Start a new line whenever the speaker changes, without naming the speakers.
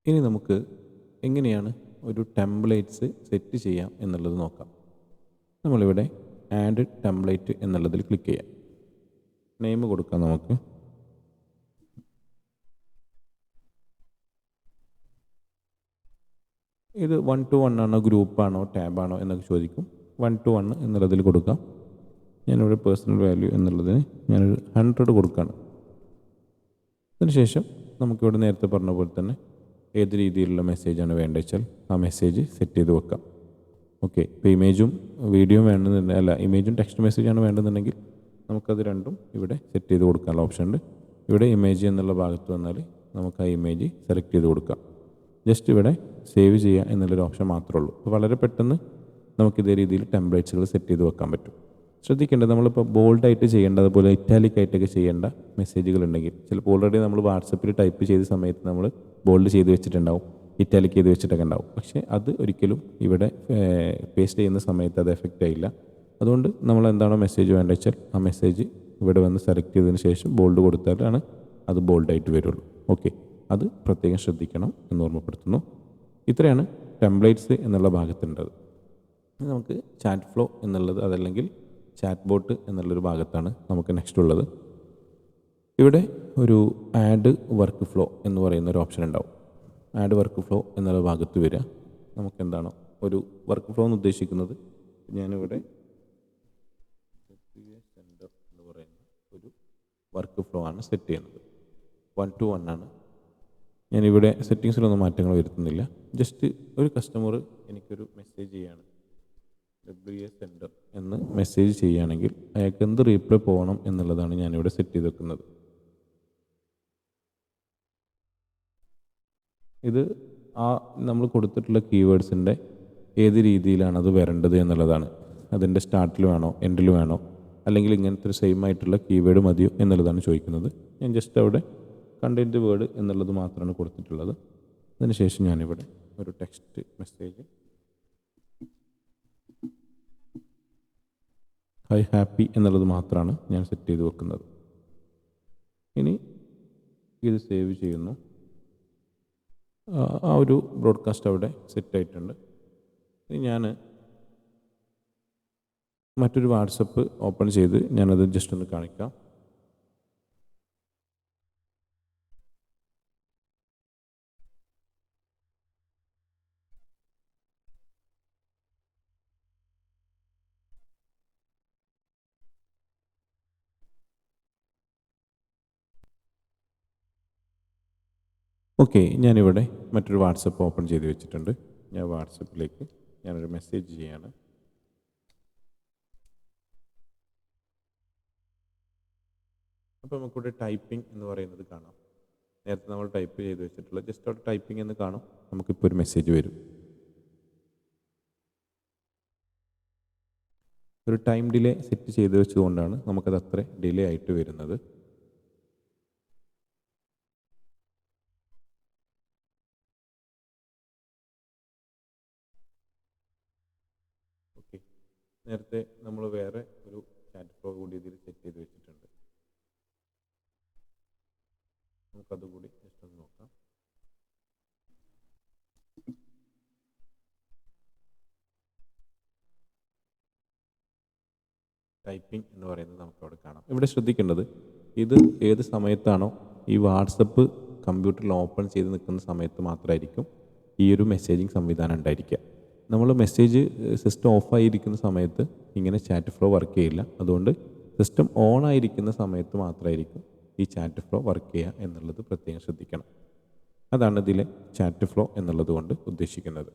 ഇനി നമുക്ക് എങ്ങനെയാണ് ഒരു ടെംപ്ലേറ്റ്സ് സെറ്റ് ചെയ്യാം എന്നുള്ളത് നോക്കാം. നമ്മളിവിടെ ആഡ് ടെംപ്ലേറ്റ് എന്നുള്ളതിൽ ക്ലിക്ക് ചെയ്യാം. നെയിം കൊടുക്കാം നമുക്ക്. ഇത് 1 to 1 ആണോ ഗ്രൂപ്പാണോ ടാബാണോ എന്നൊക്കെ ചോദിക്കും. 1 to 1 എന്നുള്ളതിൽ കൊടുക്കാം. ഞാനിവിടെ പേഴ്സണൽ വാല്യൂ എന്നുള്ളതിന് ഞാനൊരു 100 കൊടുക്കുകയാണ്. അതിനുശേഷം നമുക്കിവിടെ നേരത്തെ പറഞ്ഞ പോലെ തന്നെ ഏത് രീതിയിലുള്ള മെസ്സേജാണ് വേണ്ടത് വെച്ചാൽ ആ മെസ്സേജ് സെറ്റ് ചെയ്ത് വെക്കാം. ഓക്കെ, ഇപ്പോൾ ഇമേജും വീഡിയോയും വേണമെന്നുണ്ടെങ്കിൽ, അല്ല, ഇമേജും ടെക്സ്റ്റ് മെസ്സേജാണ് വേണ്ടതെന്നുണ്ടെങ്കിൽ നമുക്കത് രണ്ടും ഇവിടെ സെറ്റ് ചെയ്ത് കൊടുക്കാനുള്ള ഓപ്ഷൻ ഉണ്ട്. ഇവിടെ ഇമേജ് എന്നുള്ള ഭാഗത്ത് വന്നാൽ നമുക്ക് ആ ഇമേജ് സെലക്ട് ചെയ്ത് കൊടുക്കാം. ജസ്റ്റ് ഇവിടെ സേവ് ചെയ്യുക എന്നുള്ളൊരു ഓപ്ഷൻ മാത്രമേ ഉള്ളൂ. അപ്പോൾ വളരെ പെട്ടെന്ന് നമുക്കിതേ രീതിയിൽ ടെംപ്ലേറ്റ്സുകൾ സെറ്റ് ചെയ്ത് വെക്കാൻ പറ്റും. ശ്രദ്ധിക്കേണ്ടത്, നമ്മളിപ്പോൾ ബോൾഡായിട്ട് ചെയ്യേണ്ട, അതുപോലെ ഇറ്റാലിക് ആയിട്ടൊക്കെ ചെയ്യേണ്ട മെസ്സേജുകൾ ഉണ്ടെങ്കിൽ ചിലപ്പോൾ ഓൾറെഡി നമ്മൾ വാട്സപ്പിൽ ടൈപ്പ് ചെയ്ത സമയത്ത് നമ്മൾ ബോൾഡ് ചെയ്ത് വെച്ചിട്ടുണ്ടാവും, ഇറ്റാലിക് ചെയ്ത് വെച്ചിട്ടൊക്കെ ഉണ്ടാവും. പക്ഷേ അത് ഒരിക്കലും ഇവിടെ പേസ്റ്റ് ചെയ്യുന്ന സമയത്ത് അത് എഫക്റ്റ് ആയില്ല. അതുകൊണ്ട് നമ്മൾ എന്താണോ മെസ്സേജ് വേണ്ടത് വെച്ചാൽ ആ മെസ്സേജ് ഇവിടെ വന്ന് സെലക്ട് ചെയ്തതിന് ശേഷം ബോൾഡ് കൊടുത്താലാണ് അത് ബോൾഡായിട്ട് വരുള്ളൂ. ഓക്കെ, അത് പ്രത്യേകം ശ്രദ്ധിക്കണം എന്ന് ഓർമ്മപ്പെടുത്തുന്നു. ഇത്രയാണ് ടെംപ്ലേറ്റ്സ് എന്നുള്ള ഭാഗത്തുണ്ടത്. നമുക്ക് ചാറ്റ് ഫ്ലോ എന്നുള്ളത്, അതല്ലെങ്കിൽ ചാറ്റ് ബോട്ട് എന്നുള്ളൊരു ഭാഗത്താണ് നമുക്ക് നെക്സ്റ്റ് ഉള്ളത്. ഇവിടെ ഒരു ആഡ് വർക്ക് ഫ്ലോ എന്ന് പറയുന്ന ഒരു ഓപ്ഷൻ ഉണ്ടാവും. ആഡ് വർക്ക് ഫ്ലോ എന്നുള്ള ഭാഗത്ത് വരിക. നമുക്ക് എന്താണോ ഒരു വർക്ക് ഫ്ലോ എന്ന് ഉദ്ദേശിക്കുന്നത്, ഞാനിവിടെ സെൻറ്റർ എന്ന് പറയുന്ന ഒരു വർക്ക് ഫ്ലോ ആണ് സെറ്റ് ചെയ്യുന്നത്. 1 to 1 ആണ്. ഞാനിവിടെ സെറ്റിങ്സിലൊന്നും മാറ്റങ്ങൾ വരുത്തുന്നില്ല. ജസ്റ്റ് ഒരു കസ്റ്റമർ എനിക്കൊരു മെസ്സേജ് ചെയ്യാണ്, WA സെൻറ്റർ എന്ന് മെസ്സേജ് ചെയ്യുകയാണെങ്കിൽ അയാൾക്ക് എന്ത് റീപ്ലൈ പോകണം എന്നുള്ളതാണ് ഞാനിവിടെ സെറ്റ് ചെയ്ത് വെക്കുന്നത്. ഇത് ആ നമ്മൾ കൊടുത്തിട്ടുള്ള കീവേഡ്സിൻ്റെ ഏത് രീതിയിലാണ് അത് വരേണ്ടത് എന്നുള്ളതാണ്. അതിൻ്റെ സ്റ്റാർട്ടിൽ വേണോ എൻഡിൽ വേണോ, അല്ലെങ്കിൽ ഇങ്ങനത്തെ ഒരു സെയിം ആയിട്ടുള്ള കീവേഡ് മതിയോ എന്നുള്ളതാണ് ചോദിക്കുന്നത്. ഞാൻ ജസ്റ്റ് അവിടെ കണ്ടൻറ്റ് വേർഡ് എന്നുള്ളത് മാത്രമാണ് കൊടുത്തിട്ടുള്ളത്. അതിനുശേഷം ഞാനിവിടെ ഒരു ടെക്സ്റ്റ് മെസ്സേജ് ഹൈ ഹാപ്പി എന്നുള്ളത് മാത്രമാണ് ഞാൻ സെറ്റ് ചെയ്ത് വെക്കുന്നത്. ഇനി ഇത് സേവ് ചെയ്യുന്നു. ആ ഒരു ബ്രോഡ്കാസ്റ്റ് അവിടെ സെറ്റായിട്ടുണ്ട്. ഇനി ഞാൻ മറ്റൊരു വാട്സപ്പ് ഓപ്പൺ ചെയ്ത് ഞാനത് ജസ്റ്റ് ഒന്ന് കാണിക്കാം. ഓക്കെ, ഞാനിവിടെ മറ്റൊരു വാട്സപ്പ് ഓപ്പൺ ചെയ്ത് വെച്ചിട്ടുണ്ട്. ഞാൻ വാട്സപ്പിലേക്ക് ഞാനൊരു മെസ്സേജ് ചെയ്യാണ്. അപ്പോൾ നമുക്കിവിടെ ടൈപ്പിംഗ് എന്ന് പറയുന്നത് കാണാം. നേരത്തെ നമ്മൾ ടൈപ്പ് ചെയ്ത് വെച്ചിട്ടുള്ള ജസ്റ്റ് അവിടെ ടൈപ്പിംഗ് എന്ന് കാണും. നമുക്കിപ്പോൾ ഒരു മെസ്സേജ് വരും. ഒരു ടൈം ഡിലേ സെറ്റ് ചെയ്ത് വെച്ചുകൊണ്ടാണ് നമുക്കത് അത്ര ഡിലേ ആയിട്ട് വരുന്നത്. ഓക്കെ, നേരത്തെ നമ്മൾ വേറെ ഒരു ചാറ്റ് ഫ്ലോ കൂടി ഇതിൽ സെറ്റ് ചെയ്ത് വെച്ചിട്ടുണ്ട്. നമുക്കതുകൂടി ജസ്റ്റ് ഒന്ന് നോക്കാം. ടൈപ്പിംഗ് എന്ന് പറയുന്നത് നമുക്കവിടെ കാണാം. ഇവിടെ ശ്രദ്ധിക്കേണ്ടത്, ഇത് ഏത് സമയത്താണോ ഈ വാട്സപ്പ് കമ്പ്യൂട്ടറിൽ ഓപ്പൺ ചെയ്ത് നിൽക്കുന്ന സമയത്ത് മാത്രമായിരിക്കും ഈ ഒരു മെസ്സേജിങ് സംവിധാനം ഉണ്ടായിരിക്കുക. നമ്മൾ മെസ്സേജ് സിസ്റ്റം ഓഫായിരിക്കുന്ന സമയത്ത് ഇങ്ങനെ ചാറ്റ് ഫ്ലോ വർക്ക് ചെയ്യില്ല. അതുകൊണ്ട് സിസ്റ്റം ഓൺ ആയിരിക്കുന്ന സമയത്ത് മാത്രമായിരിക്കും ഈ ചാറ്റ് ഫ്ലോ വർക്ക് ചെയ്യുക എന്നുള്ളത് പ്രത്യേകം ശ്രദ്ധിക്കണം. അതാണ് ഇതിലെ ചാറ്റ് ഫ്ലോ എന്നുള്ളത് കൊണ്ട് ഉദ്ദേശിക്കുന്നത്.